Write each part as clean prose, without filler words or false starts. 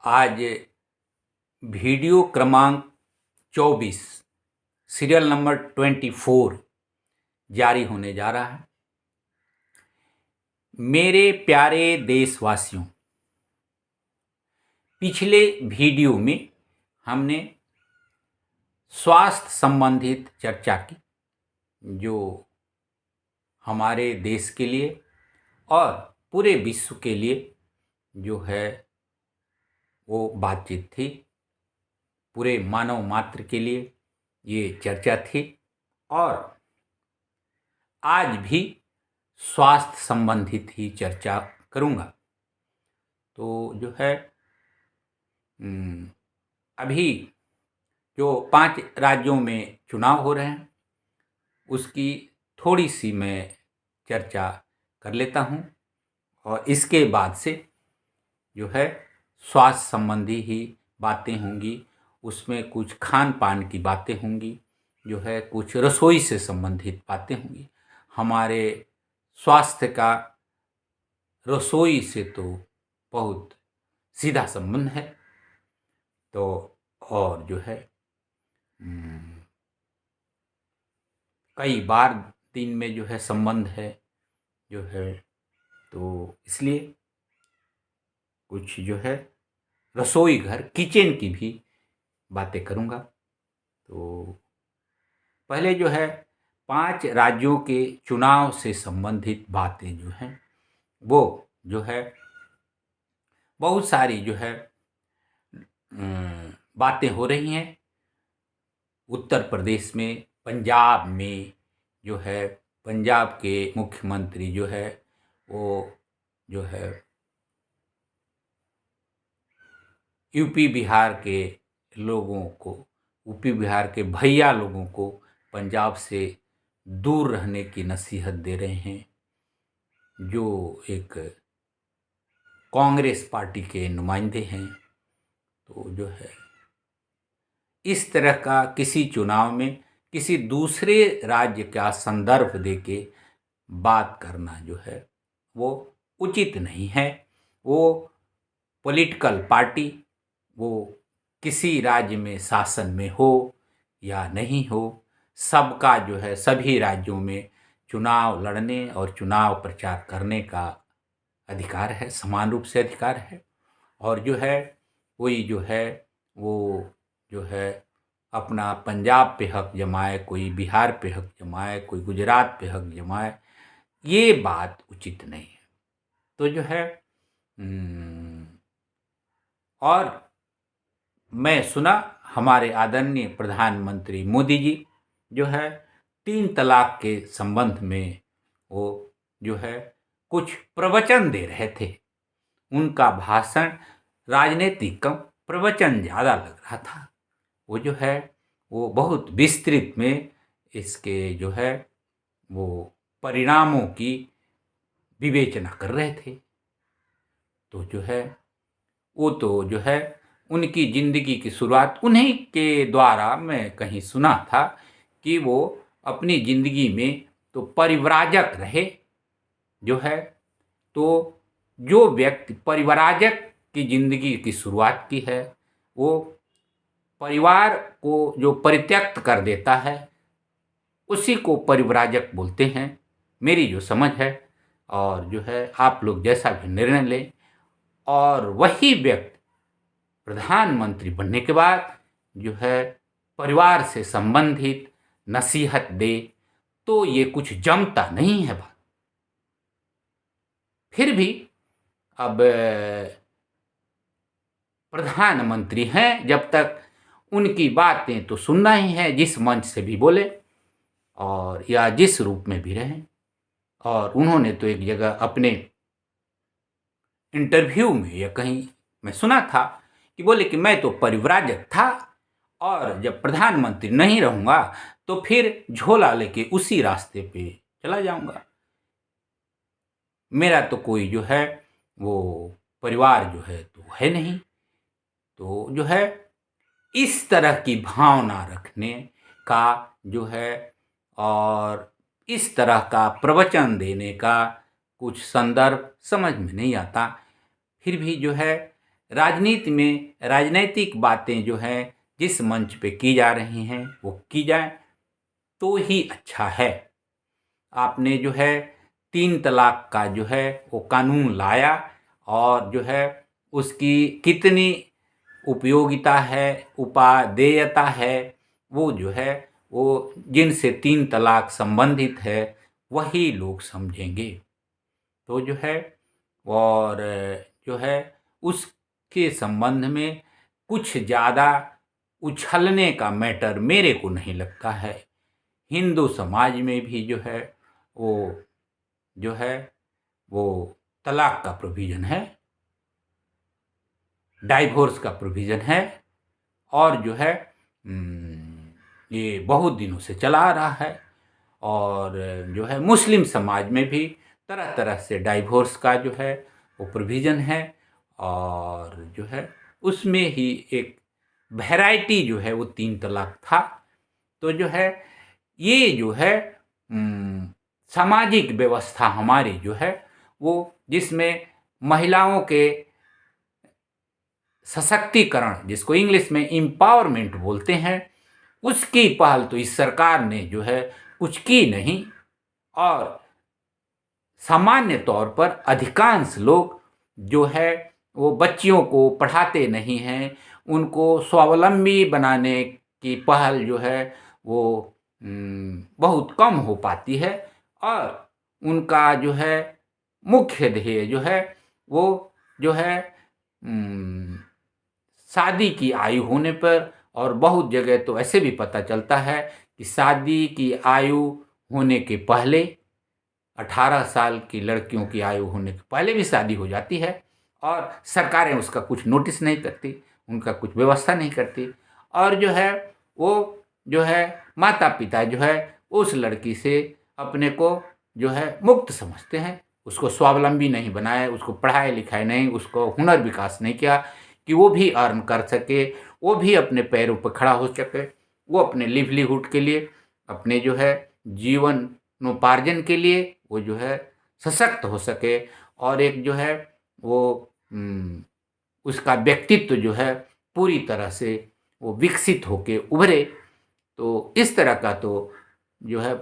आज वीडियो क्रमांक 24 serial number 24 जारी होने जा रहा है। मेरे प्यारे देशवासियों, पिछले वीडियो में हमने स्वास्थ्य संबंधित चर्चा की, जो हमारे देश के लिए और पूरे विश्व के लिए जो है वो बातचीत थी। पूरे मानव मात्र के लिए ये चर्चा थी और आज भी स्वास्थ्य संबंधित ही चर्चा करूँगा। तो जो है अभी जो 5 राज्यों में चुनाव हो रहे हैं उसकी थोड़ी सी मैं चर्चा कर लेता हूँ और इसके बाद से जो है स्वास्थ्य संबंधी ही बातें होंगी। उसमें कुछ खान पान की बातें होंगी, जो है कुछ रसोई से संबंधित बातें होंगी। हमारे स्वास्थ्य का रसोई से तो बहुत सीधा संबंध है। तो और जो है कई बार दिन में जो है संबंध है जो है, तो इसलिए कुछ जो है रसोई घर किचन की भी बातें करूँगा। तो पहले जो है 5 राज्यों के चुनाव से संबंधित बातें जो हैं वो जो है बहुत सारी जो है बातें हो रही हैं। उत्तर प्रदेश में, पंजाब में जो है पंजाब के मुख्यमंत्री जो है वो जो है यूपी बिहार के लोगों को, यूपी बिहार के भैया लोगों को पंजाब से दूर रहने की नसीहत दे रहे हैं, जो एक कांग्रेस पार्टी के नुमाइंदे हैं। तो जो है इस तरह का किसी चुनाव में किसी दूसरे राज्य का संदर्भ देके बात करना जो है वो उचित नहीं है। वो पॉलिटिकल पार्टी वो किसी राज्य में शासन में हो या नहीं हो, सबका जो है सभी राज्यों में चुनाव लड़ने और चुनाव प्रचार करने का अधिकार है, समान रूप से अधिकार है। और जो है कोई जो है वो जो है अपना पंजाब पे हक जमाए, कोई बिहार पे हक जमाए, कोई गुजरात पे हक जमाए, ये बात उचित नहीं है। तो जो है और मैं सुना हमारे आदरणीय प्रधानमंत्री मोदी जी जो है 3 तलाक के संबंध में वो जो है कुछ प्रवचन दे रहे थे। उनका भाषण राजनीतिक कम प्रवचन ज़्यादा लग रहा था। वो जो है वो बहुत विस्तृत में इसके जो है वो परिणामों की विवेचना कर रहे थे। तो जो है वो तो जो है उनकी ज़िंदगी की शुरुआत उन्हीं के द्वारा मैं कहीं सुना था कि वो अपनी ज़िंदगी में तो परिव्राजक रहे जो है। तो जो व्यक्ति परिव्राजक की ज़िंदगी की शुरुआत की है, वो परिवार को जो परित्यक्त कर देता है उसी को परिव्राजक बोलते हैं, मेरी जो समझ है। और जो है आप लोग जैसा भी निर्णय लें। और वही व्यक्ति प्रधानमंत्री बनने के बाद जो है परिवार से संबंधित नसीहत दे, तो ये कुछ जमता नहीं है बात। फिर भी अब प्रधानमंत्री हैं, जब तक उनकी बातें तो सुनना ही है, जिस मंच से भी बोले और या जिस रूप में भी रहें। और उन्होंने तो एक जगह अपने इंटरव्यू में या कहीं मैं सुना था कि बोले कि मैं तो परिव्राजक था और जब प्रधानमंत्री नहीं रहूँगा तो फिर झोला लेके उसी रास्ते पे चला जाऊँगा। मेरा तो कोई जो है वो परिवार जो है तो है नहीं। तो जो है इस तरह की भावना रखने का जो है और इस तरह का प्रवचन देने का कुछ संदर्भ समझ में नहीं आता। फिर भी जो है राजनीति में राजनैतिक बातें जो हैं जिस मंच पे की जा रही हैं वो की जाए तो ही अच्छा है। आपने जो है 3 तलाक का जो है वो कानून लाया और जो है उसकी कितनी उपयोगिता है, उपादेयता है, वो जो है वो जिनसे 3 तलाक संबंधित है वही लोग समझेंगे। तो जो है और जो है उसके संबंध में कुछ ज़्यादा उछलने का मैटर मेरे को नहीं लगता है। हिंदू समाज में भी जो है वो जो है वो तलाक का प्रोविज़न है, डाइवोर्स का प्रोविज़न है और जो है ये बहुत दिनों से चला आ रहा है। और जो है मुस्लिम समाज में भी तरह तरह से डाइवोर्स का जो है वो प्रोविज़न है और जो है उसमें ही एक वैरायटी जो है वो 3 तलाक था। तो जो है ये जो है सामाजिक व्यवस्था हमारी जो है वो जिसमें महिलाओं के सशक्तिकरण जिसको इंग्लिश में एम्पावरमेंट बोलते हैं, उसकी पहल तो इस सरकार ने जो है कुछ की नहीं और सामान्य तौर पर अधिकांश लोग जो है वो बच्चियों को पढ़ाते नहीं हैं, उनको स्वावलंबी बनाने की पहल जो है वो बहुत कम हो पाती है और उनका जो है मुख्य ध्येय जो है वो जो है शादी की आयु होने पर और बहुत जगह तो ऐसे भी पता चलता है कि शादी की आयु होने के पहले 18 साल की लड़कियों की आयु होने के पहले भी शादी हो जाती है और सरकारें उसका कुछ नोटिस नहीं करती, उनका कुछ व्यवस्था नहीं करती और जो है वो जो है माता-पिता जो है उस लड़की से अपने को जो है मुक्त समझते हैं, उसको स्वावलंबी नहीं बनाया, उसको पढ़ाया-लिखाया नहीं, उसको हुनर विकास नहीं किया कि वो भी अर्न कर सके, वो भी अपने पैरों पर खड़ा हो सके, वो अपने लिवलीहुड के लिए, अपने जो है जीवनोपार्जन के लिए वो जो है सशक्त हो सके और एक जो है वो उसका व्यक्तित्व जो है पूरी तरह से वो विकसित होके उभरे। तो इस तरह का तो जो है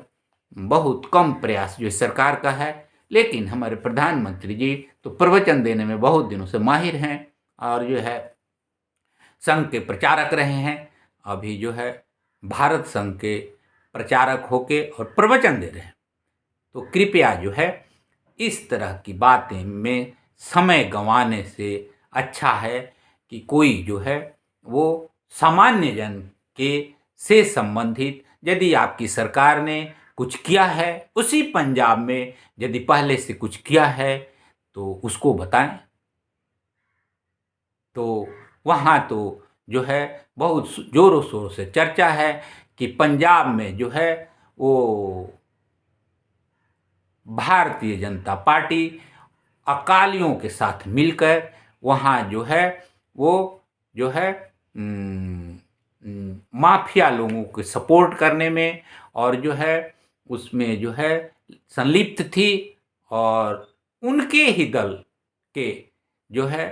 बहुत कम प्रयास जो सरकार का है, लेकिन हमारे प्रधानमंत्री जी तो प्रवचन देने में बहुत दिनों से माहिर हैं और जो है संघ के प्रचारक रहे हैं। अभी जो है भारत संघ के प्रचारक होके और प्रवचन दे रहे हैं। तो कृपया जो है इस तरह की बातें में समय गंवाने से अच्छा है कि कोई जो है वो सामान्य जन के से संबंधित यदि आपकी सरकार ने कुछ किया है, उसी पंजाब में यदि पहले से कुछ किया है तो उसको बताएं। तो वहाँ तो जो है बहुत ज़ोरों शोरों से चर्चा है कि पंजाब में जो है वो भारतीय जनता पार्टी अकालियों के साथ मिलकर वहाँ जो है वो जो है माफिया लोगों को सपोर्ट करने में और जो है उसमें जो है संलिप्त थी और उनके ही दल के जो है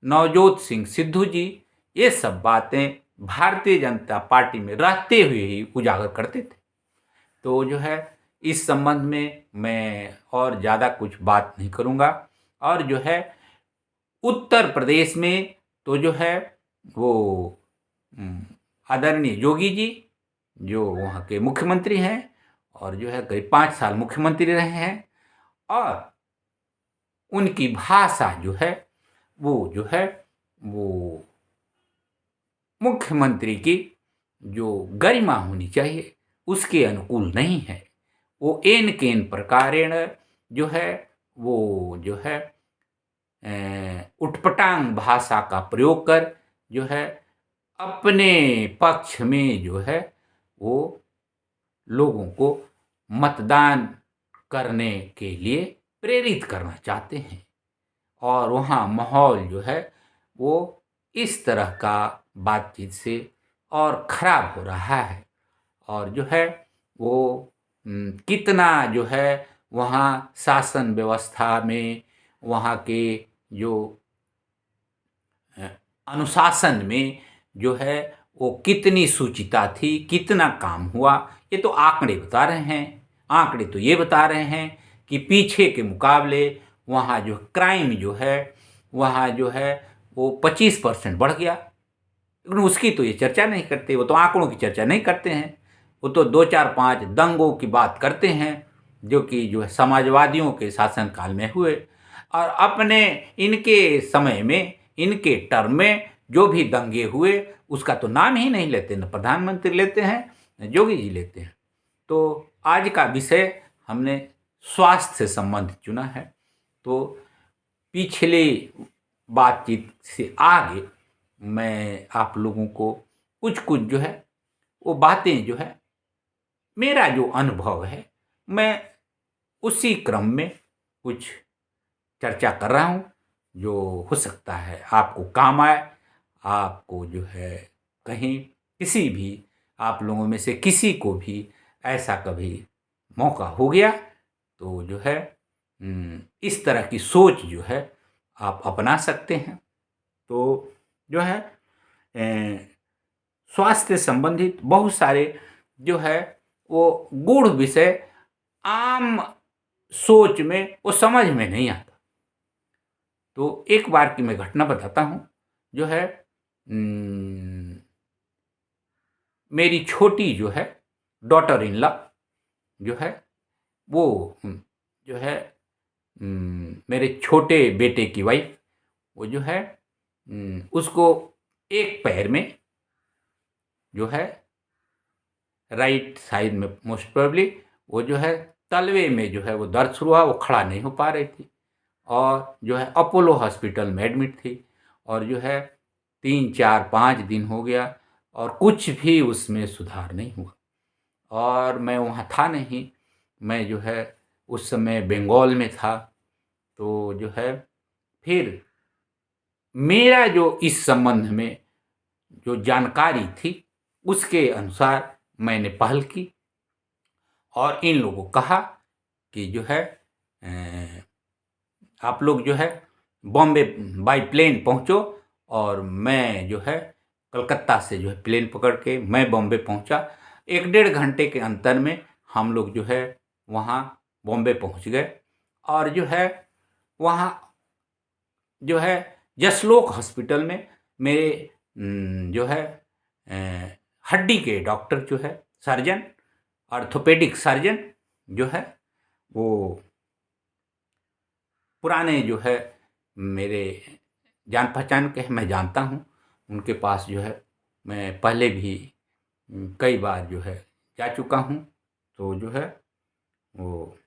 नवजोत सिंह सिद्धू जी ये सब बातें भारतीय जनता पार्टी में रहते हुए ही उजागर करते थे। तो जो है इस संबंध में मैं और ज़्यादा कुछ बात नहीं करूँगा और जो है उत्तर प्रदेश में तो जो है वो आदरणीय योगी जी जो वहाँ के मुख्यमंत्री हैं और जो है करीब 5 साल मुख्यमंत्री रहे हैं और उनकी भाषा जो है वो जो है वो मुख्यमंत्री की जो गरिमा होनी चाहिए उसके अनुकूल नहीं है। वो एन केन प्रकारेण जो है वो जो है उटपटांग भाषा का प्रयोग कर जो है अपने पक्ष में जो है वो लोगों को मतदान करने के लिए प्रेरित करना चाहते हैं और वहाँ माहौल जो है वो इस तरह का बातचीत से और ख़राब हो रहा है और जो है वो कितना जो है वहाँ शासन व्यवस्था में वहाँ के जो अनुशासन में जो है वो कितनी शुचिता थी, कितना काम हुआ, ये तो आंकड़े बता रहे हैं। आंकड़े तो ये बता रहे हैं कि पीछे के मुकाबले वहाँ जो क्राइम जो है, वहाँ जो है वो 25% बढ़ गया। लेकिन उसकी तो ये चर्चा नहीं करते, वो तो आंकड़ों की चर्चा नहीं करते हैं। वो तो 2 4 5 दंगों की बात करते हैं जो कि जो है समाजवादियों के शासनकाल में हुए, और अपने इनके समय में, इनके टर्म में जो भी दंगे हुए उसका तो नाम ही नहीं लेते, न प्रधानमंत्री लेते हैं न योगी जी लेते हैं। तो आज का विषय हमने स्वास्थ्य से संबंधित चुना है। तो पिछले बातचीत से आगे मैं आप लोगों को कुछ कुछ जो है वो बातें जो है, मेरा जो अनुभव है, मैं उसी क्रम में कुछ चर्चा कर रहा हूँ, जो हो सकता है आपको काम आए। आपको जो है कहीं किसी भी आप लोगों में से किसी को भी ऐसा कभी मौका हो गया तो जो है इस तरह की सोच जो है आप अपना सकते हैं। तो जो है स्वास्थ्य से संबंधित बहुत सारे जो है वो गूढ़ विषय आम सोच में वो समझ में नहीं आता। तो एक बार की मैं घटना बताता हूँ। जो है मेरी छोटी जो है डॉटर इन लॉ जो है वो जो है मेरे छोटे बेटे की वाइफ, वो जो है उसको एक पैर में जो है राइट साइड में मोस्ट प्रोबेबली वो जो है तलवे में जो है वो दर्द शुरू हुआ, वो खड़ा नहीं हो पा रही थी और जो है अपोलो हॉस्पिटल में एडमिट थी। और जो है 3 4 5 दिन हो गया और कुछ भी उसमें सुधार नहीं हुआ। और मैं वहाँ था नहीं, मैं जो है उस समय बंगाल में था। तो जो है फिर मेरा जो इस संबंध में जो जानकारी थी उसके अनुसार मैंने पहल की और इन लोगों को कहा कि जो है आप लोग जो है बॉम्बे बाय प्लेन पहुँचो। और मैं जो है कलकत्ता से जो है प्लेन पकड़ के मैं बॉम्बे पहुँचा। 1 1.5 घंटे के अंतर में हम लोग जो है वहाँ बॉम्बे पहुँच गए। और जो है वहाँ जो है जसलोक हॉस्पिटल में मेरे जो है हड्डी के डॉक्टर जो है सर्जन, ऑर्थोपेडिक सर्जन जो है वो पुराने जो है मेरे जान पहचान के हैं, मैं जानता हूँ। उनके पास जो है मैं पहले भी कई बार जो है जा चुका हूँ। तो जो है वो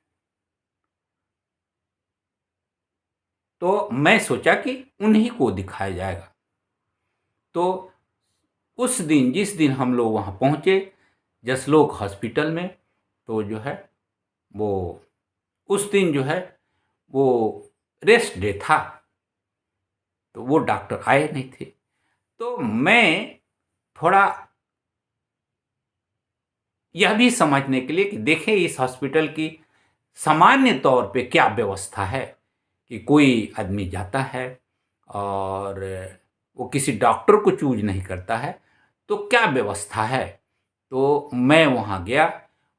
तो मैं सोचा कि उन्हीं को दिखाया जाएगा। तो उस दिन जिस दिन हम लोग वहाँ पहुँचे जसलोक हॉस्पिटल में, तो जो है वो उस दिन जो है वो रेस्ट डे था, तो वो डॉक्टर आए नहीं थे। तो मैं थोड़ा यह भी समझने के लिए कि देखें इस हॉस्पिटल की सामान्य तौर पे क्या व्यवस्था है, कि कोई आदमी जाता है और वो किसी डॉक्टर को चूज नहीं करता है, तो क्या व्यवस्था है। तो मैं वहाँ गया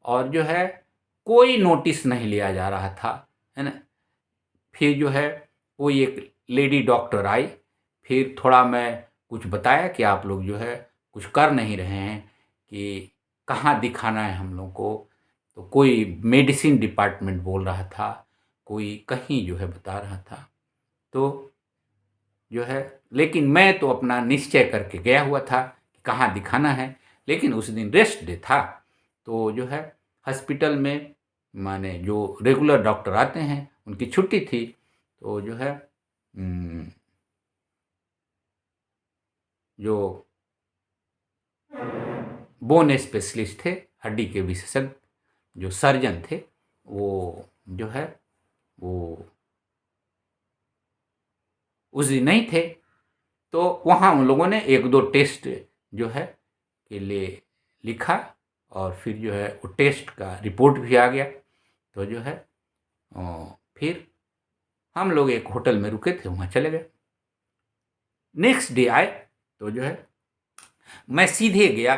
और जो है कोई नोटिस नहीं लिया जा रहा था, है ना। फिर जो है कोई एक लेडी डॉक्टर आई, फिर थोड़ा मैं कुछ बताया कि आप लोग जो है कुछ कर नहीं रहे हैं, कि कहाँ दिखाना है हम लोग को। तो कोई मेडिसिन डिपार्टमेंट बोल रहा था, कोई कहीं जो है बता रहा था। तो जो है लेकिन मैं तो अपना निश्चय करके गया हुआ था कि कहाँ दिखाना है। लेकिन उस दिन रेस्ट डे था, तो जो है हॉस्पिटल में माने जो रेगुलर डॉक्टर आते हैं उनकी छुट्टी थी। तो जो है जो बोन स्पेशलिस्ट थे, हड्डी के विशेषज्ञ जो सर्जन थे, वो जो है वो उस दिन नहीं थे। तो वहाँ उन लोगों ने 1 2 टेस्ट जो है के लिए लिखा और फिर जो है वो टेस्ट का रिपोर्ट भी आ गया। तो जो है फिर हम लोग एक होटल में रुके थे, वहाँ चले गए। नेक्स्ट डे आए तो जो है मैं सीधे गया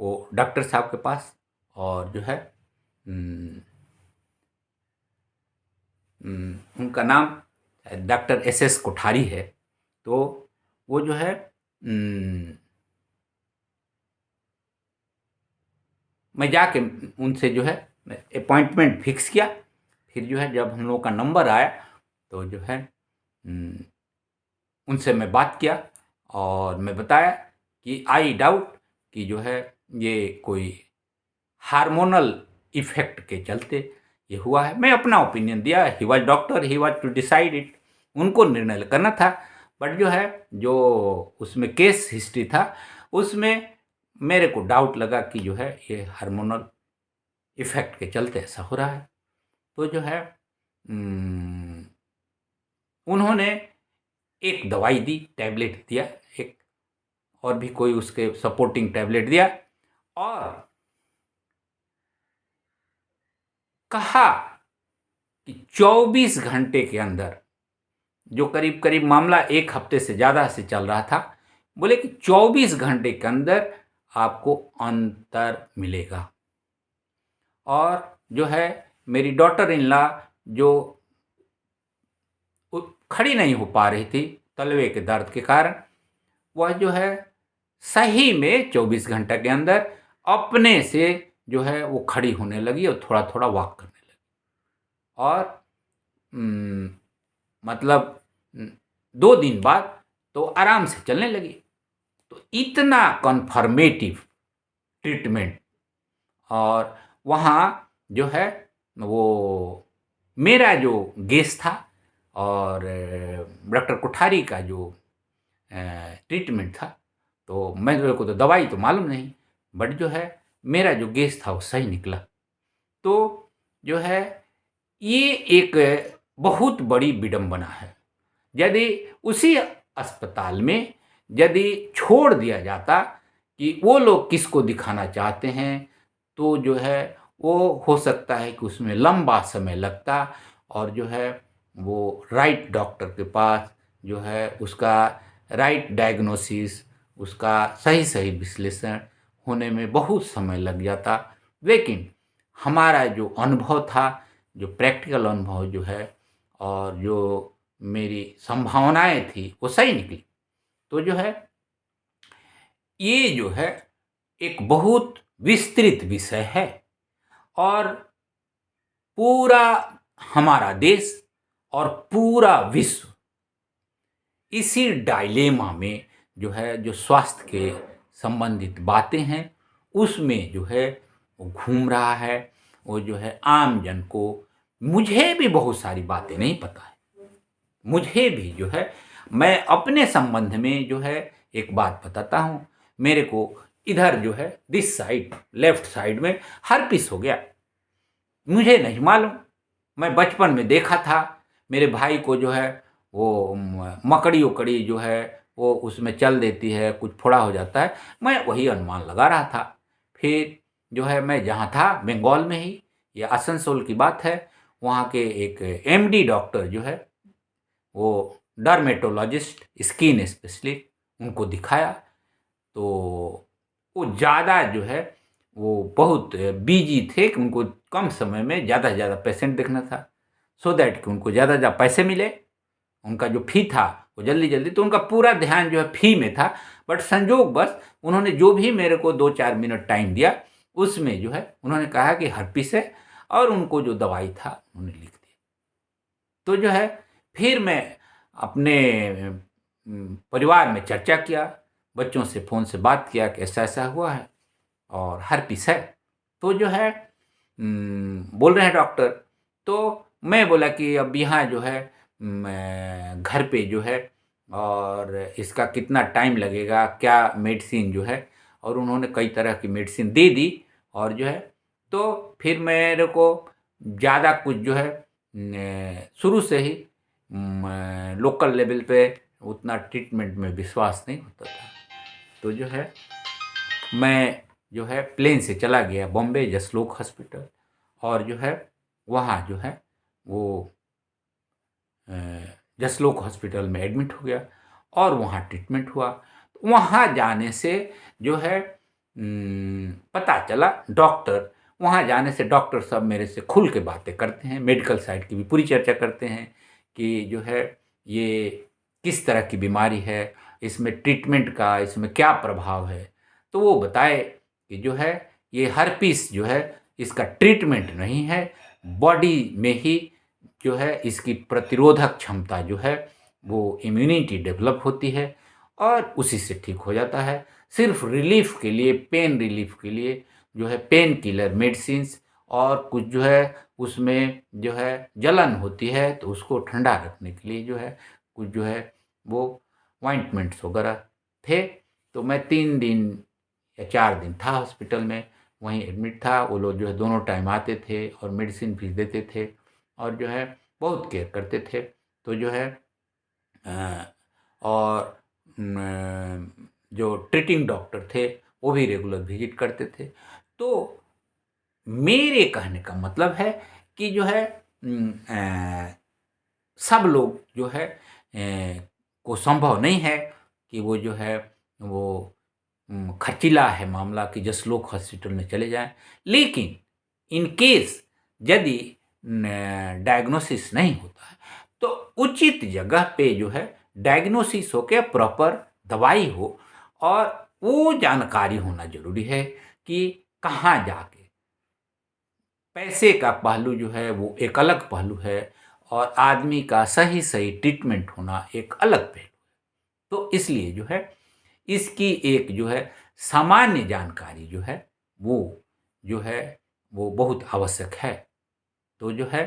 वो डॉक्टर साहब के पास, और जो है उम, उनका नाम डॉक्टर एस कोठारी है। तो वो जो है मैं जाके उनसे जो है अपॉइंटमेंट फिक्स किया। फिर जो है जब हम लोगों का नंबर आया तो जो है उम, उनसे मैं बात किया और मैं बताया कि आई डाउट कि जो है ये कोई हार्मोनल इफ़ेक्ट के चलते ये हुआ है। मैं अपना ओपिनियन दिया, he was doctor, he was to decide it, उनको निर्णय करना था। बट जो है जो उसमें केस हिस्ट्री था उसमें मेरे को डाउट लगा कि जो है ये हार्मोनल इफ़ेक्ट के चलते ऐसा हो रहा है। तो जो है उम, उन्होंने एक दवाई दी, टैबलेट दिया, एक और भी कोई उसके सपोर्टिंग टैबलेट दिया और कहा कि 24 घंटे के अंदर, जो करीब-करीब मामला 1 हफ्ते से ज़्यादा से चल रहा था, बोले कि 24 घंटे के अंदर आपको अंतर मिलेगा। और जो है मेरी डॉटर इन लॉ जो खड़ी नहीं हो पा रही थी तलवे के दर्द के कारण, वह जो है सही में 24 घंटे के अंदर अपने से जो है वो खड़ी होने लगी और थोड़ा-थोड़ा वॉक करने लगी। और उम, मतलब 2 दिन बाद तो आराम से चलने लगी। तो इतना कन्फर्मेटिव ट्रीटमेंट। और वहाँ जो है वो मेरा जो गेस था और डॉक्टर कोठारी का जो ट्रीटमेंट था, तो मेरे को तो दवाई तो मालूम नहीं, बट जो है मेरा जो गेस था वो सही निकला। तो जो है ये एक बहुत बड़ी विडंबना है। यदि उसी अस्पताल में यदि छोड़ दिया जाता कि वो लोग किसको दिखाना चाहते हैं, तो जो है वो हो सकता है कि उसमें लंबा समय लगता और जो है वो राइट डॉक्टर के पास जो है उसका राइट डायग्नोसिस, उसका सही-सही विश्लेषण होने में बहुत समय लग जाता। लेकिन हमारा जो अनुभव था, जो प्रैक्टिकल अनुभव जो है और जो मेरी संभावनाएँ थी, वो सही निकली। तो जो है ये जो है एक बहुत विस्तृत विषय है और पूरा हमारा देश और पूरा विश्व इसी डायलेमा में जो है जो स्वास्थ्य के संबंधित बातें हैं उसमें जो है वो घूम रहा है। वो जो है आम जन को, मुझे भी बहुत सारी बातें नहीं पता है। मुझे भी जो है मैं अपने संबंध में जो है एक बात बताता हूँ। मेरे को इधर जो है दिस साइड लेफ्ट साइड में हर्पिस हो गया। मुझे नहीं मालूम। मैं बचपन में देखा था मेरे भाई को जो है वो मकड़ी-उकड़ी जो है वो उसमें चल देती है, कुछ फोड़ा हो जाता है। मैं वही अनुमान लगा रहा था। फिर जो है मैं जहाँ था बंगाल में ही, ये आसनसोल की बात है, वहाँ के एक एमडी डॉक्टर जो है वो डर्मेटोलॉजिस्ट, स्किन स्पेशलिस्ट, उनको दिखाया। तो वो ज़्यादा जो है वो बहुत बिजी थे कि उनको कम समय में ज़्यादा से ज़्यादा पेशेंट देखना था, सो दैट कि उनको ज़्यादा ज़्यादा पैसे मिले। उनका जो फ़ी था वो जल्दी-जल्दी, तो उनका पूरा ध्यान जो है फ़ी में था। बट संजोगवश उन्होंने जो भी मेरे को 2-4 मिनट टाइम दिया, उसमें जो है उन्होंने कहा कि हर्पिस है और उनको जो दवाई था उन्होंने लिख दिया। तो जो है फिर मैं अपने परिवार में चर्चा किया, बच्चों से फ़ोन से बात किया कि ऐसा-ऐसा हुआ है और हर्पिस है। तो जो है बोल रहे हैं डॉक्टर। तो मैं बोला कि अब यहाँ जो है मैं घर पे जो है और इसका कितना टाइम लगेगा, क्या मेडिसिन जो है, और उन्होंने कई तरह की मेडिसिन दे दी। और जो है तो फिर मेरे को ज़्यादा कुछ जो है शुरू से ही लोकल लेवल पे उतना ट्रीटमेंट में विश्वास नहीं होता था। तो जो है मैं जो है प्लेन से चला गया बॉम्बे जसलोक हॉस्पिटल, और जो है वहाँ जो है वो जसलोक हॉस्पिटल में एडमिट हो गया और वहाँ ट्रीटमेंट हुआ। वहाँ जाने से जो है पता चला वहाँ जाने से डॉक्टर साहब मेरे से खुल के बातें करते हैं, मेडिकल साइड की भी पूरी चर्चा करते हैं कि जो है ये किस तरह की बीमारी है, इसमें ट्रीटमेंट का इसमें क्या प्रभाव है। तो वो बताए कि जो है ये हर्पीस जो है इसका ट्रीटमेंट नहीं है, बॉडी में ही जो है इसकी प्रतिरोधक क्षमता जो है वो इम्यूनिटी डेवलप होती है और उसी से ठीक हो जाता है। सिर्फ रिलीफ के लिए, पेन रिलीफ के लिए जो है पेन किलर मेडिसिन्स और कुछ जो है उसमें जो है जलन होती है तो उसको ठंडा रखने के लिए जो है कुछ जो है वो ऑइंटमेंट्स वगैरह थे। तो मैं 3 दिन या 4 दिन था हॉस्पिटल में, वहीं एडमिट था। वो लोग जो है दोनों टाइम आते थे और मेडिसिन भी देते थे और जो है बहुत केयर करते थे। तो जो है और जो ट्रीटिंग डॉक्टर थे वो भी रेगुलर विजिट करते थे। तो मेरे कहने का मतलब है कि जो है सब लोग जो है को संभव नहीं है कि वो जो है वो खर्चीला है मामला कि जसलोक हॉस्पिटल में चले जाएं। लेकिन इन केस यदि डायग्नोसिस नहीं होता है तो उचित जगह पे जो है डायग्नोसिस हो के प्रॉपर दवाई हो और वो जानकारी होना जरूरी है कि कहाँ जाके। पैसे का पहलू जो है वो एक अलग पहलू है और आदमी का सही सही ट्रीटमेंट होना एक अलग पहलू है। तो इसलिए जो है इसकी एक जो है सामान्य जानकारी जो है वो जो है वो बहुत आवश्यक है। तो जो है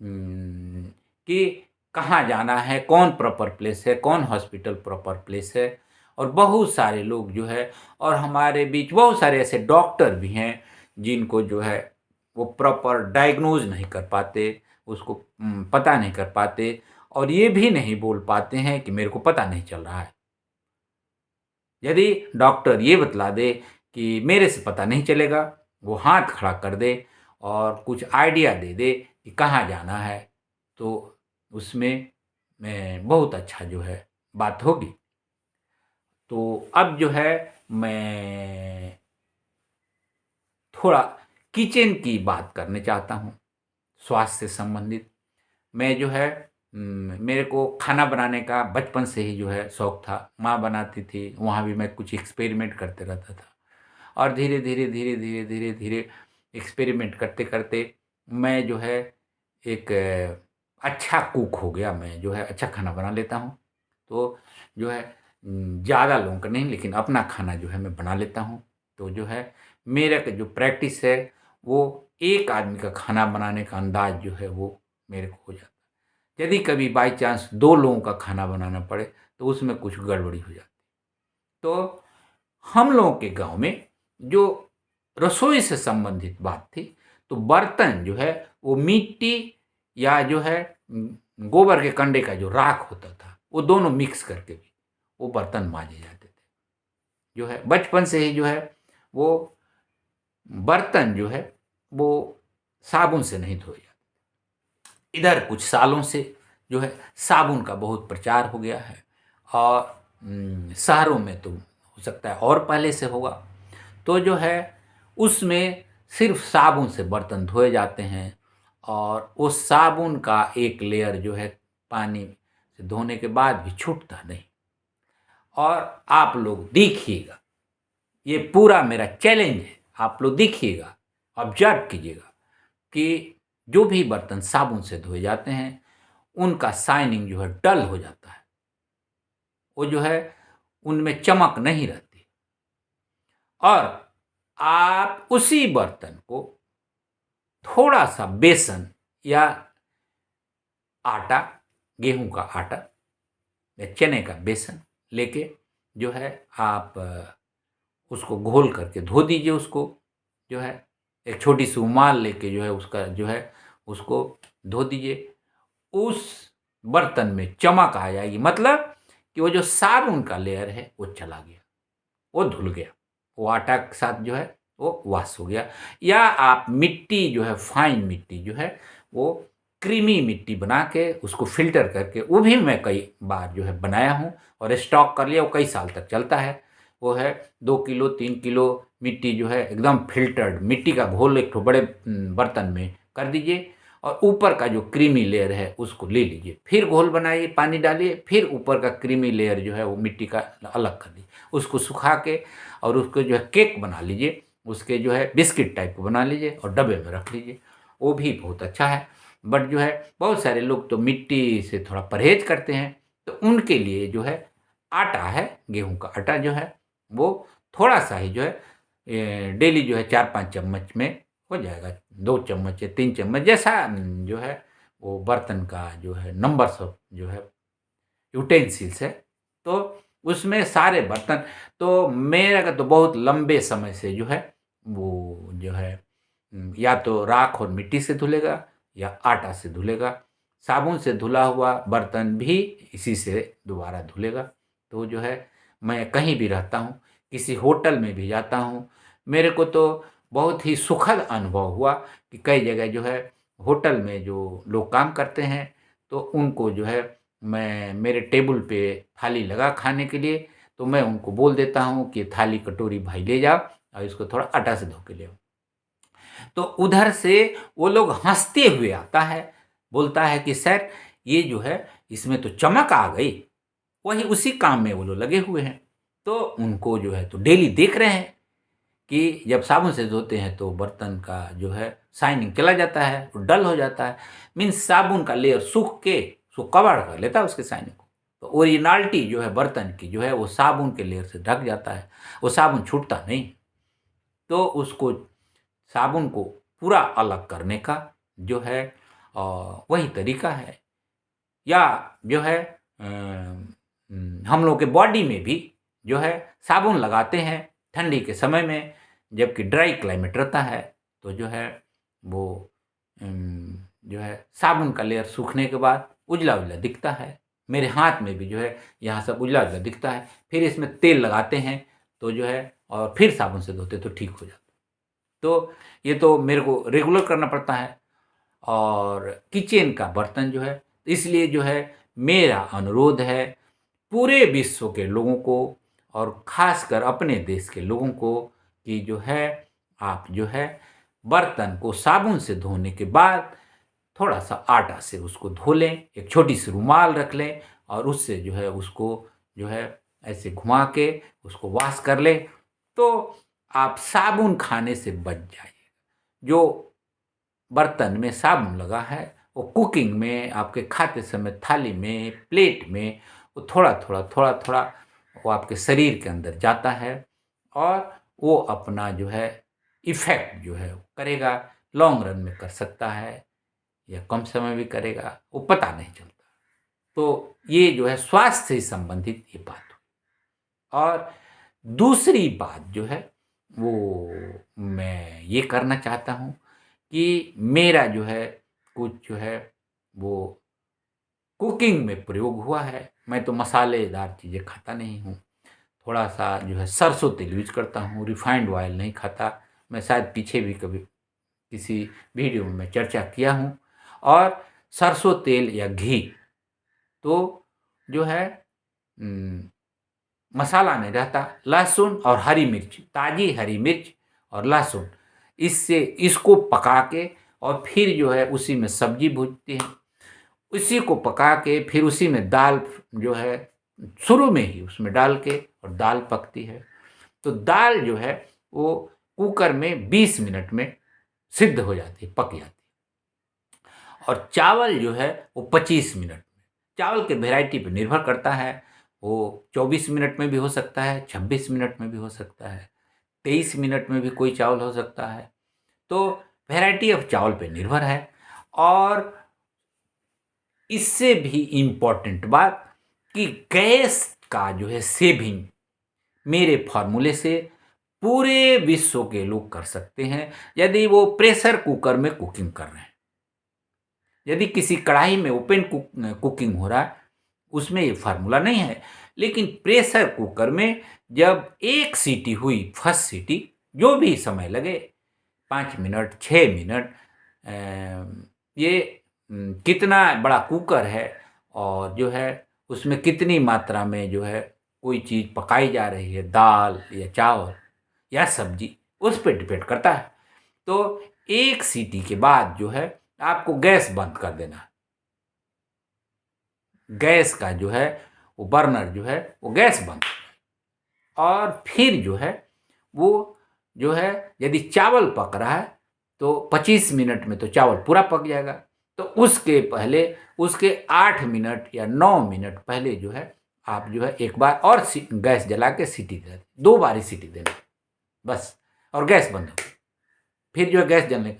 कि कहाँ जाना है, कौन प्रॉपर प्लेस है, कौन हॉस्पिटल प्रॉपर प्लेस है। और बहुत सारे लोग जो है और हमारे बीच बहुत सारे ऐसे डॉक्टर भी हैं जिनको जो है वो प्रॉपर डायग्नोज नहीं कर पाते, उसको पता नहीं कर पाते और ये भी नहीं बोल पाते हैं कि मेरे को पता नहीं चल रहा है। यदि डॉक्टर ये बतला दे कि मेरे से पता नहीं चलेगा, वो हाथ खड़ा कर दे और कुछ आइडिया दे दे कि कहाँ जाना है, तो उसमें बहुत अच्छा जो है बात होगी। तो अब जो है मैं थोड़ा किचन की बात करना चाहता हूँ, स्वास्थ्य से संबंधित। मैं जो है मेरे को खाना बनाने का बचपन से ही जो है शौक था। माँ बनाती थी, वहाँ भी मैं कुछ एक्सपेरिमेंट करते रहता था और धीरे-धीरे एक्सपेरिमेंट करते-करते मैं जो है एक अच्छा कुक हो गया। मैं जो है अच्छा खाना बना लेता हूँ। तो जो है ज़्यादा लोगों का नहीं लेकिन अपना खाना जो है मैं बना लेता हूँ। तो जो है मेरा का जो प्रैक्टिस है वो एक आदमी का खाना बनाने का अंदाज़ जो है वो मेरे को हो जाता है। यदि कभी बाय चांस 2 लोगों का खाना बनाना पड़े तो उसमें कुछ गड़बड़ी हो जाती। तो हम लोगों के गाँव में जो रसोई से संबंधित बात थी, तो बर्तन जो है वो मिट्टी या जो है गोबर के कंडे का जो राख होता था, वो दोनों मिक्स करके भी वो बर्तन मांजे जाते थे। जो है बचपन से ही जो है वो बर्तन जो है वो साबुन से नहीं धोए जाते। इधर कुछ सालों से जो है साबुन का बहुत प्रचार हो गया है और शहरों में तो हो सकता है और पहले से होगा। तो जो है उसमें सिर्फ साबुन से बर्तन धोए जाते हैं और उस साबुन का एक लेयर जो है पानी से धोने के बाद भी छूटता नहीं। और आप लोग देखिएगा, ये पूरा मेरा चैलेंज है, आप लोग देखिएगा, ऑब्जर्व कीजिएगा कि जो भी बर्तन साबुन से धोए जाते हैं उनका शाइनिंग जो है डल हो जाता है। वो जो है उनमें चमक नहीं रहती। और आप उसी बर्तन को थोड़ा-सा बेसन या आटा, गेहूँ का आटा या चने का बेसन लेके जो है आप उसको घोल करके धो दीजिए उसको। जो है एक छोटी-सी रुमाल लेके जो है उसका जो है उसको धो दीजिए। उस बर्तन में चमक आ जाएगी, मतलब कि वो जो साबुन का लेयर है वो चला गया, वो धुल गया, वो आटा के साथ जो है वो वॉश हो गया। या आप मिट्टी जो है फाइन मिट्टी जो है वो क्रीमी मिट्टी बना के उसको फ़िल्टर करके, वो भी मैं कई बार जो है बनाया हूँ और स्टॉक कर लिया, वो कई साल तक चलता है। वो है 2 किलो 3 किलो मिट्टी जो है एकदम फ़िल्टर्ड मिट्टी का घोल एक ठो बड़े बर्तन में कर दीजिए और ऊपर का जो क्रीमी लेयर है उसको ले लीजिए। फिर घोल बनाइए, पानी डालिए, फिर ऊपर का क्रीमी लेयर जो है वो मिट्टी का अलग कर दीजिए। उसको सुखा के और उसको जो है केक बना लीजिए, उसके जो है बिस्किट टाइप को बना लीजिए और डब्बे में रख लीजिए। वो भी बहुत अच्छा है। बट जो है बहुत सारे लोग तो मिट्टी से थोड़ा परहेज़ करते हैं, तो उनके लिए जो है आटा है, गेहूँ का आटा जो है वो थोड़ा-सा ही जो है डेली जो है 4-5 चम्मच में हो जाएगा। 2 चम्मच या 3 चम्मच जैसा जो है वो बर्तन का जो है नंबर्स ऑफ जो है यूटेंसिल्स है, तो उसमें सारे बर्तन। तो मेरा का तो बहुत लंबे समय से जो है वो जो है या तो राख और मिट्टी से धुलेगा या आटा से धुलेगा। साबुन से धुला हुआ बर्तन भी इसी से दोबारा धुलेगा। तो जो है मैं कहीं भी रहता हूँ, किसी होटल में भी जाता हूँ, मेरे को तो बहुत ही सुखद अनुभव हुआ कि कई जगह जो है होटल में जो लोग काम करते हैं, तो उनको जो है मैं मेरे टेबल पे थाली लगा खाने के लिए, तो मैं उनको बोल देता हूँ कि थाली कटोरी भाई ले जाओ और इसको थोड़ा आटा से धो के ले आओ। तो उधर से वो लोग हँसते हुए आता है, बोलता है कि सर ये जो है इसमें तो चमक आ गई। वही उसी काम में वो लोग लगे हुए हैं। तो उनको जो है तो डेली देख रहे हैं कि जब साबुन से धोते हैं तो बर्तन का जो है शाइनिंग चला जाता है, वो डल हो जाता है। मीन्स साबुन का लेयर सूख के उसको कवर कर लेता है उसके शाइनिंग को। तो ओरिजिनैलिटी जो है बर्तन की जो है वो साबुन के लेयर से ढक जाता है, वो साबुन छूटता नहीं। तो उसको साबुन को पूरा अलग करने का जो है वही तरीका है। या जो है हम लोग के बॉडी में भी जो है साबुन लगाते हैं ठंडी के समय में, जबकि ड्राई क्लाइमेट रहता है, तो जो है वो जो है साबुन का लेयर सूखने के बाद उजला-उजला दिखता है। मेरे हाथ में भी जो है यहाँ सब उजला-उजला दिखता है। फिर इसमें तेल लगाते हैं तो जो है और फिर साबुन से धोते तो ठीक हो जाता है। तो ये तो मेरे को रेगुलर करना पड़ता है। और किचन का बर्तन जो है, इसलिए जो है मेरा अनुरोध है पूरे विश्व के लोगों को और ख़ासकर अपने देश के लोगों को कि जो है आप जो है बर्तन को साबुन से धोने के बाद थोड़ा-सा आटा से उसको धो लें, एक छोटी-सी रुमाल रख लें और उससे जो है उसको जो है ऐसे घुमा के उसको वॉश कर लें, तो आप साबुन खाने से बच जाइए। जो बर्तन में साबुन लगा है, वो कुकिंग में, आपके खाते समय थाली में, प्लेट में, वो थोड़ा-थोड़ा, थोड़ा-थोड़ा वो आपके शरीर के अंदर जाता है और वो अपना जो है इफ़ेक्ट जो है वो करेगा। लॉन्ग रन में कर सकता है या कम समय भी करेगा, वो पता नहीं चलता। तो ये जो है स्वास्थ्य से संबंधित ये बात हुई। और दूसरी बात जो है वो मैं ये करना चाहता हूँ कि मेरा जो है कुछ जो है वो कुकिंग में प्रयोग हुआ है। मैं तो मसालेदार चीज़ें खाता नहीं हूँ। थोड़ा-सा जो है सरसों तेल यूज़ करता हूँ, रिफाइंड ऑयल नहीं खाता। मैं शायद पीछे भी कभी किसी वीडियो में मैं चर्चा किया हूँ। और सरसों तेल या घी तो जो है उम, मसाला नहीं रहता। लहसुन और हरी मिर्च, ताज़ी हरी मिर्च और लहसुन, इससे इसको पका के और फिर जो है उसी में सब्ज़ी भूनती हैं। उसी को पका के फिर उसी में दाल जो है शुरू में ही उसमें डाल के और दाल पकती है। तो दाल जो है वो कुकर में 20 मिनट में सिद्ध हो जाती है, पक जाती है। और चावल जो है वो 25 मिनट में। चावल के वैरायटी पे निर्भर करता है, वो 24 मिनट में भी हो सकता है, 26 मिनट में भी हो सकता है, 23 मिनट में भी कोई चावल हो सकता है। तो वैरायटी ऑफ चावल पे निर्भर है। और इससे भी इम्पोर्टेंट बात कि गैस का जो है सेविंग मेरे फ़ॉर्मूले से पूरे विश्व के लोग कर सकते हैं, यदि वो प्रेशर कुकर में कुकिंग कर रहे हैं। यदि किसी कढ़ाई में ओपन कुकिंग हो रहा है, उसमें ये फ़ॉर्मूला नहीं है। लेकिन प्रेशर कुकर में जब 1 सीटी हुई, फर्स्ट सीटी, जो भी समय लगे 5 मिनट, 6 मिनट, ये कितना बड़ा कुकर है और जो है उसमें कितनी मात्रा में जो है कोई चीज़ पकाई जा रही है, दाल या चावल या सब्जी, उस पे डिपेंड करता है। तो एक सीटी के बाद जो है आपको गैस बंद कर देना है। गैस का जो है वो बर्नर जो है वो गैस बंद, और फिर जो है वो जो है यदि चावल पक रहा है तो 25 मिनट में तो चावल पूरा पक जाएगा। तो उसके पहले, उसके 8 मिनट या 9 मिनट पहले जो है आप जो है एक बार और गैस जला के सीटी दे, 2 बारी सीटी देना बस, और गैस बंद हो। फिर जो है गैस जलने,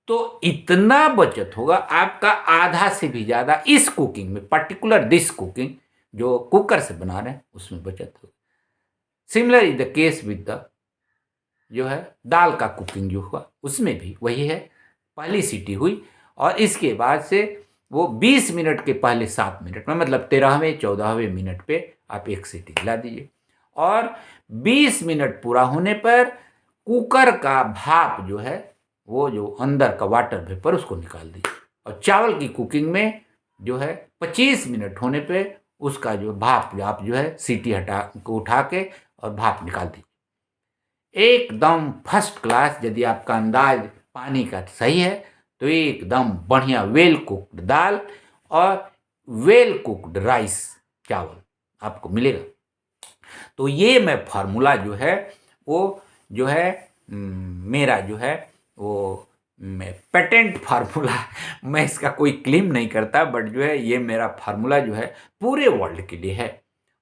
तो इतना बचत होगा आपका, आधा से भी ज़्यादा इस कुकिंग में, पर्टिकुलर दिस कुकिंग जो कुकर से बना रहे हैं उसमें बचत होगी। Similar is the case with the जो है दाल का कुकिंग जो हुआ उसमें भी वही है। पहली सीटी हुई और इसके बाद से वो 20 मिनट के पहले 7 मिनट में, मतलब 13वें 14वें मिनट पे आप एक सीटी दिला दीजिए, और 20 मिनट पूरा होने पर कुकर का भाप जो है वो जो अंदर का वाटर वेपर उसको निकाल दीजिए, और चावल की कुकिंग में जो है 25 मिनट होने पे उसका जो भाप जो आप जो है सीटी उठा के और भाप निकाल दीजिए। एकदम फर्स्ट क्लास, यदि आपका अंदाज पानी का सही है तो एकदम बढ़िया वेल कुक्ड दाल और वेल कुक्ड राइस चावल आपको मिलेगा। तो ये मैं फार्मूला जो है वो जो है मेरा जो है वो मैं पेटेंट फार्मूला मैं इसका कोई क्लेम नहीं करता, बट जो है ये मेरा फार्मूला जो है पूरे वर्ल्ड के लिए है।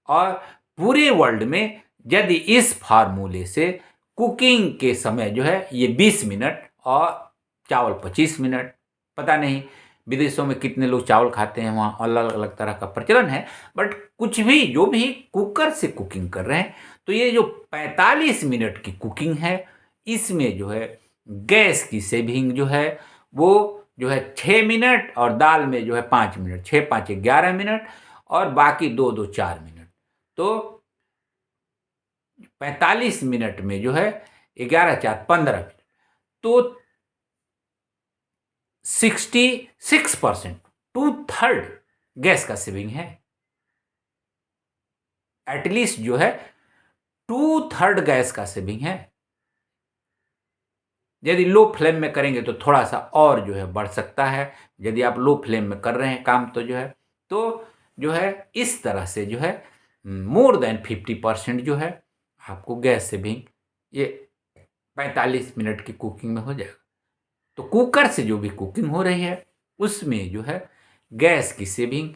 और पूरे वर्ल्ड में यदि इस फार्मूले से कुकिंग के समय जो है ये 20 मिनट और चावल 25 मिनट, पता नहीं विदेशों में कितने लोग चावल खाते हैं, वहाँ अलग अलग तरह का प्रचलन है, बट कुछ भी जो भी कुकर से कुकिंग कर रहे हैं, तो ये जो 45 मिनट की कुकिंग है इसमें जो है गैस की सेविंग जो है वो जो है 6 मिनट, और दाल में जो है 5 मिनट, 6 5 11 मिनट, और बाकी 2 2 4 मिनट। तो 45 मिनट में जो है 11 4 15 मिनट, तो 66%, 2/3 गैस का सेविंग है। एटलीस्ट जो है 2/3 गैस का सेविंग है। यदि लो फ्लेम में करेंगे तो थोड़ा सा और जो है बढ़ सकता है, यदि आप लो फ्लेम में कर रहे हैं काम तो जो है इस तरह से जो है मोर देन 50% जो है आपको गैस सेविंग ये 45 मिनट की कुकिंग में हो जाएगा। तो कुकर से जो भी कुकिंग हो रही है उसमें जो है गैस की सेविंग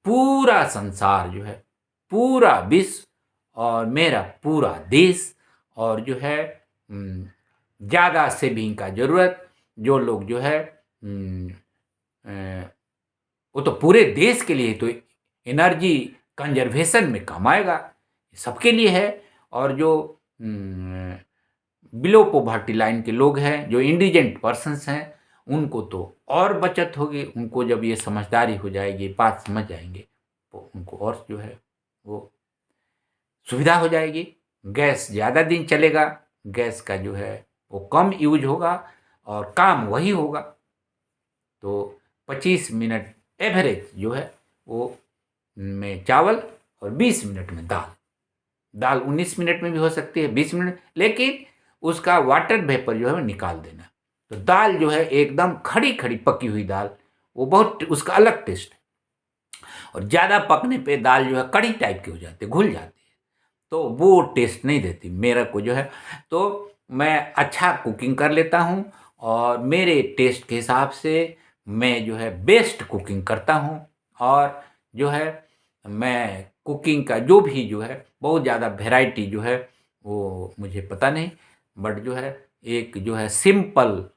पूरा संसार जो है, पूरा विश्व और मेरा पूरा देश, और जो है ज़्यादा सेविंग का ज़रूरत जो लोग जो है वो तो पूरे देश के लिए तो एनर्जी कंजर्वेशन में काम आएगा, सबके लिए है। और जो बिलो पोवर्टी लाइन के लोग हैं, जो इंडिजेंट पर्सन्स हैं, उनको तो और बचत होगी। उनको जब ये समझदारी हो जाएगी, बात समझ जाएंगे, तो उनको और जो है वो सुविधा हो जाएगी। गैस ज़्यादा दिन चलेगा, गैस का जो है वो कम यूज होगा और काम वही होगा। तो 25 मिनट एवरेज जो है वो में चावल और 20 मिनट में दाल। दाल 19 मिनट में भी हो सकती है, 20 मिनट, लेकिन उसका वाटर वेपर जो है वो निकाल देना। तो दाल जो है एकदम खड़ी खड़ी पकी हुई दाल, वो बहुत उसका अलग टेस्ट है। और ज़्यादा पकने पे दाल जो है कड़ी टाइप की हो जाती है, घुल जाती है, तो वो टेस्ट नहीं देती मेरे को जो है। तो मैं अच्छा कुकिंग कर लेता हूँ और मेरे टेस्ट के हिसाब से मैं जो है बेस्ट कुकिंग करता हूँ। और जो है मैं कुकिंग का जो भी जो है बहुत ज़्यादा वैरायटी जो है वो मुझे पता नहीं, बट जो है एक जो है सिंपल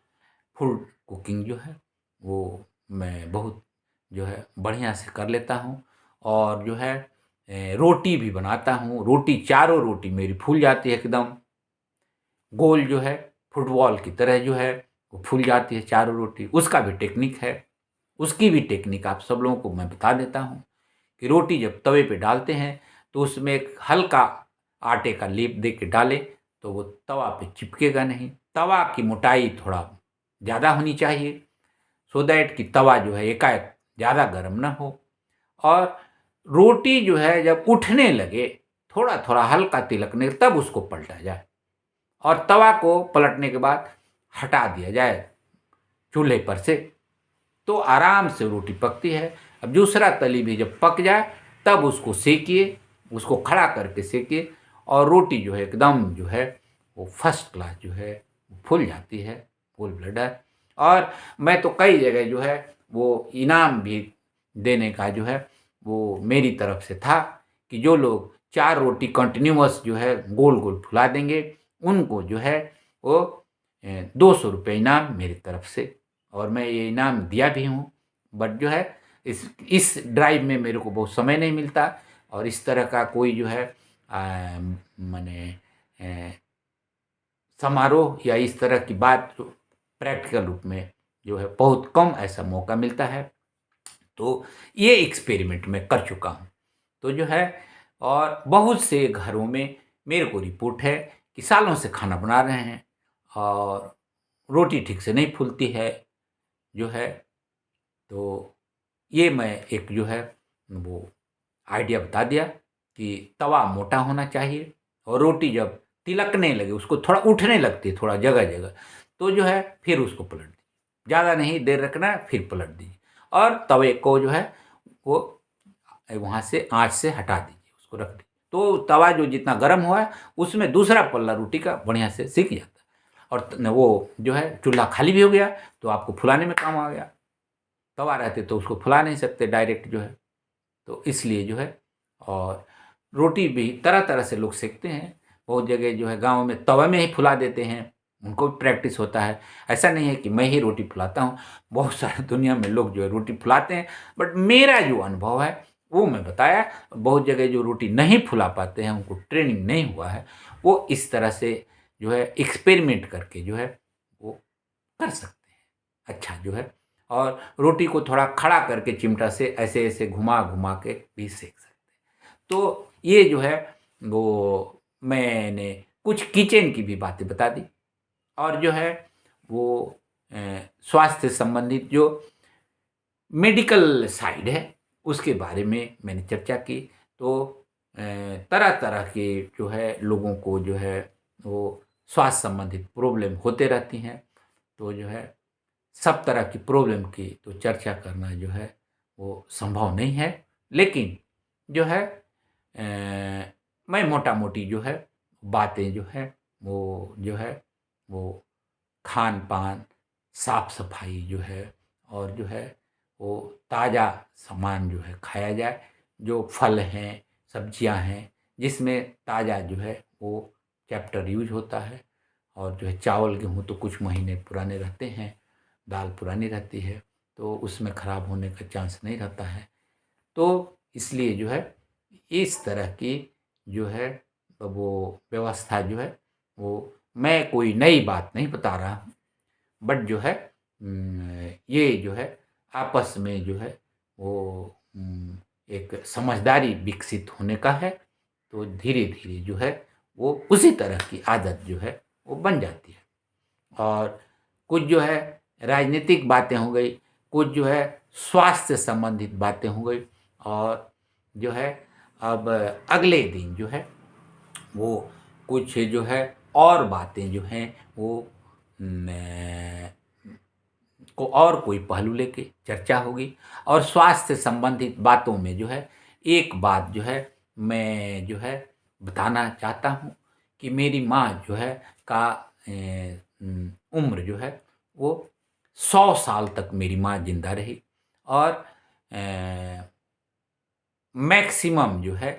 फूड कुकिंग जो है वो मैं बहुत जो है बढ़िया से कर लेता हूँ। और जो है रोटी भी बनाता हूँ, रोटी चारों रोटी मेरी फूल जाती है एकदम गोल, जो है फुटबॉल की तरह जो है वो फूल जाती है चारों रोटी। उसका भी टेक्निक है, उसकी भी टेक्निक आप सब लोगों को मैं बता देता हूँ कि रोटी जब तवे पे डालते हैं तो उसमें एक हल्का आटे का लेप दे के डालें तो वो तवा पे चिपकेगा नहीं। तवा की मोटाई थोड़ा ज़्यादा होनी चाहिए, सो दैट कि तवा जो है एकाएक ज़्यादा गर्म ना हो। और रोटी जो है जब उठने लगे, थोड़ा थोड़ा हल्का तिलकने, तब उसको पलटा जाए और तवा को पलटने के बाद हटा दिया जाए चूल्हे पर से, तो आराम से रोटी पकती है। अब दूसरा तली भी जब पक जाए तब उसको सेकिए, उसको खड़ा करके सेकिए और रोटी जो है एकदम जो है वो फर्स्ट क्लास जो है फूल जाती है, फुल ब्लेंडर। और मैं तो कई जगह जो है वो इनाम भी देने का जो है वो मेरी तरफ से था कि जो लोग 4 रोटी कंटिन्यूअस जो है गोल-गोल फुला देंगे, उनको जो है वो ₹200 इनाम मेरी तरफ से, और मैं ये इनाम दिया भी हूँ। बट जो है इस ड्राइव में मेरे को बहुत समय नहीं मिलता और इस तरह का कोई जो है माने अ, समारोह या इस तरह की बात जो प्रैक्टिकल रूप में जो है बहुत कम ऐसा मौका मिलता है। तो ये एक्सपेरिमेंट मैं कर चुका हूँ। तो जो है और बहुत से घरों में मेरे को रिपोर्ट है कि सालों से खाना बना रहे हैं और रोटी ठीक से नहीं फूलती है जो है। तो ये मैं एक जो है वो आइडिया बता दिया कि तवा मोटा होना चाहिए और रोटी जब तिलकने लगे, उसको थोड़ा उठने लगती है थोड़ा जगह-जगह, तो जो है फिर उसको पलट दीजिए। ज़्यादा नहीं देर रखना है, फिर पलट दीजिए और तवे को जो है वो वहाँ से आँच से हटा दीजिए, उसको रख दीजिए। तो तवा जो जितना गरम हुआ है, उसमें दूसरा पल्ला रोटी का बढ़िया से सिक जाता है और त न वो जो है चूल्हा खाली भी हो गया, तो आपको फुलाने में काम आ गया। तवा रहते तो उसको फुला नहीं सकते डायरेक्ट जो है। तो इसलिए जो है और रोटी भी तरह-तरह से लोग सेकते हैं। बहुत जगह जो है गाँव में तवे में ही फुला देते हैं, उनको भी प्रैक्टिस होता है। ऐसा नहीं है कि मैं ही रोटी फुलाता हूँ, बहुत सारे दुनिया में लोग जो है रोटी फुलाते हैं। बट मेरा जो अनुभव है, वो मैं बताया। बहुत जगह जो रोटी नहीं फुला पाते हैं, उनको ट्रेनिंग नहीं हुआ है, वो इस तरह से जो है एक्सपेरिमेंट करके जो है वो कर सकते हैं। अच्छा जो है और रोटी को थोड़ा खड़ा करके चिमटा से ऐसे-ऐसे घुमा-घुमा के भी सेक सकते हैं। तो ये जो है वो मैंने कुछ किचन की भी बातें बता दी और जो है वो अ, स्वास्थ्य संबंधित जो मेडिकल साइड है, उसके बारे में मैंने चर्चा की। तो तरह-तरह के जो है लोगों को जो है वो स्वास्थ्य संबंधित प्रॉब्लम होते रहती हैं। तो जो है सब तरह की प्रॉब्लम की तो चर्चा करना जो है वो संभव नहीं है। लेकिन जो है मैं मोटा-मोटी जो है बातें जो है वो खान-पान, साफ-सफाई जो है और जो है वो ताज़ा सामान जो है खाया जाए। जो फल हैं, सब्जियाँ हैं, जिसमें ताज़ा जो है वो चैप्टर यूज़ होता है और जो है चावल, गेहूँ तो कुछ महीने पुराने रहते हैं, दाल पुरानी रहती है, तो उसमें खराब होने का चांस नहीं रहता है। तो इसलिए जो है इस तरह की जो है वो व्यवस्था जो है वो मैं कोई नई बात नहीं बता रहा हूँ। बट जो है ये जो है आपस में जो है वो एक समझदारी विकसित होने का है। तो धीरे-धीरे जो है वो उसी तरह की आदत जो है वो बन जाती है। और कुछ जो है राजनीतिक बातें हो गई, कुछ जो है स्वास्थ्य संबंधित बातें हो गई और जो है अब अगले दिन जो है वो कुछ जो है और बातें जो हैं वो न को और कोई पहलू लेके चर्चा होगी। और स्वास्थ्य संबंधित बातों में जो है एक बात जो है मैं जो है बताना चाहता हूँ कि मेरी माँ जो है का उम्र जो है वो 100 साल तक मेरी माँ ज़िंदा रही और मैक्सिमम जो है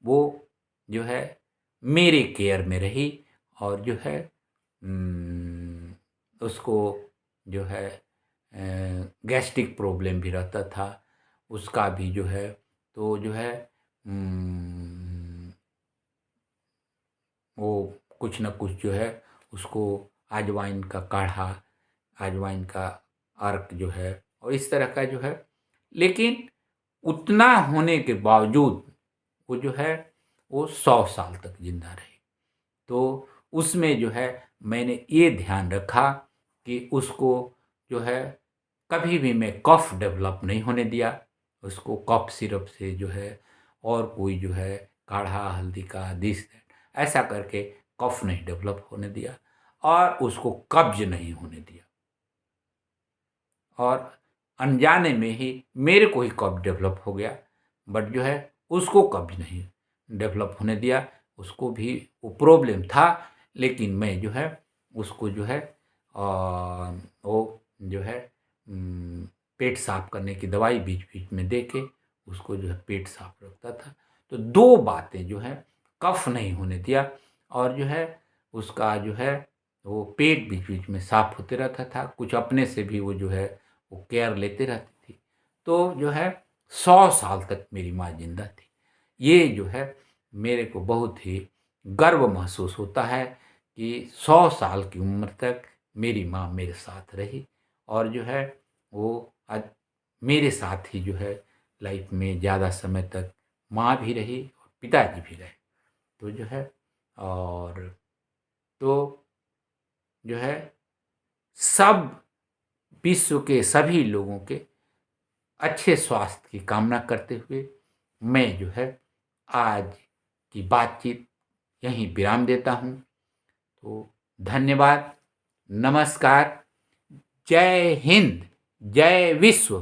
वो जो है मेरे केयर में रही और जो है उसको जो है गैस्ट्रिक प्रॉब्लम भी रहता था, उसका भी जो है तो जो है उम, वो कुछ न कुछ जो है उसको अजवाइन का काढ़ा, अजवाइन का अर्क जो है और इस तरह का जो है। लेकिन उतना होने के बावजूद वो जो है वो 100 साल तक ज़िंदा रही। तो उसमें जो है मैंने ये ध्यान रखा कि उसको जो है कभी भी मैं कफ डेवलप नहीं होने दिया। उसको कफ सिरप से जो है और कोई जो है काढ़ा हल्दी का दिस ऐसा करके कफ नहीं डेवलप होने दिया और उसको कब्ज नहीं होने दिया। और अनजाने में ही मेरे को ही कफ डेवलप हो गया, बट जो है उसको कब्ज नहीं डेवलप होने दिया। उसको भी वो प्रॉब्लम था, लेकिन मैं जो है उसको जो है वो जो है पेट साफ करने की दवाई बीच-बीच में दे के उसको जो है पेट साफ रखता था। तो 2 बातें जो हैं कफ नहीं होने दिया और जो है उसका जो है वो पेट बीच-बीच में साफ होते रहता था। कुछ अपने से भी वो जो है वो केयर लेते रहती थी। तो जो है 100 साल तक मेरी माँ ज़िंदा थी। ये जो है मेरे को बहुत ही गर्व महसूस होता है कि 100 साल की उम्र तक मेरी माँ मेरे साथ रही और जो है वो आज मेरे साथ ही जो है लाइफ में ज़्यादा समय तक माँ भी रही और पिताजी भी रहे। तो जो है और तो जो है सब विश्व के सभी लोगों के अच्छे स्वास्थ्य की कामना करते हुए मैं जो है आज की बातचीत यहीं विराम देता हूँ। तो धन्यवाद, नमस्कार, जय हिंद, जय विश्व।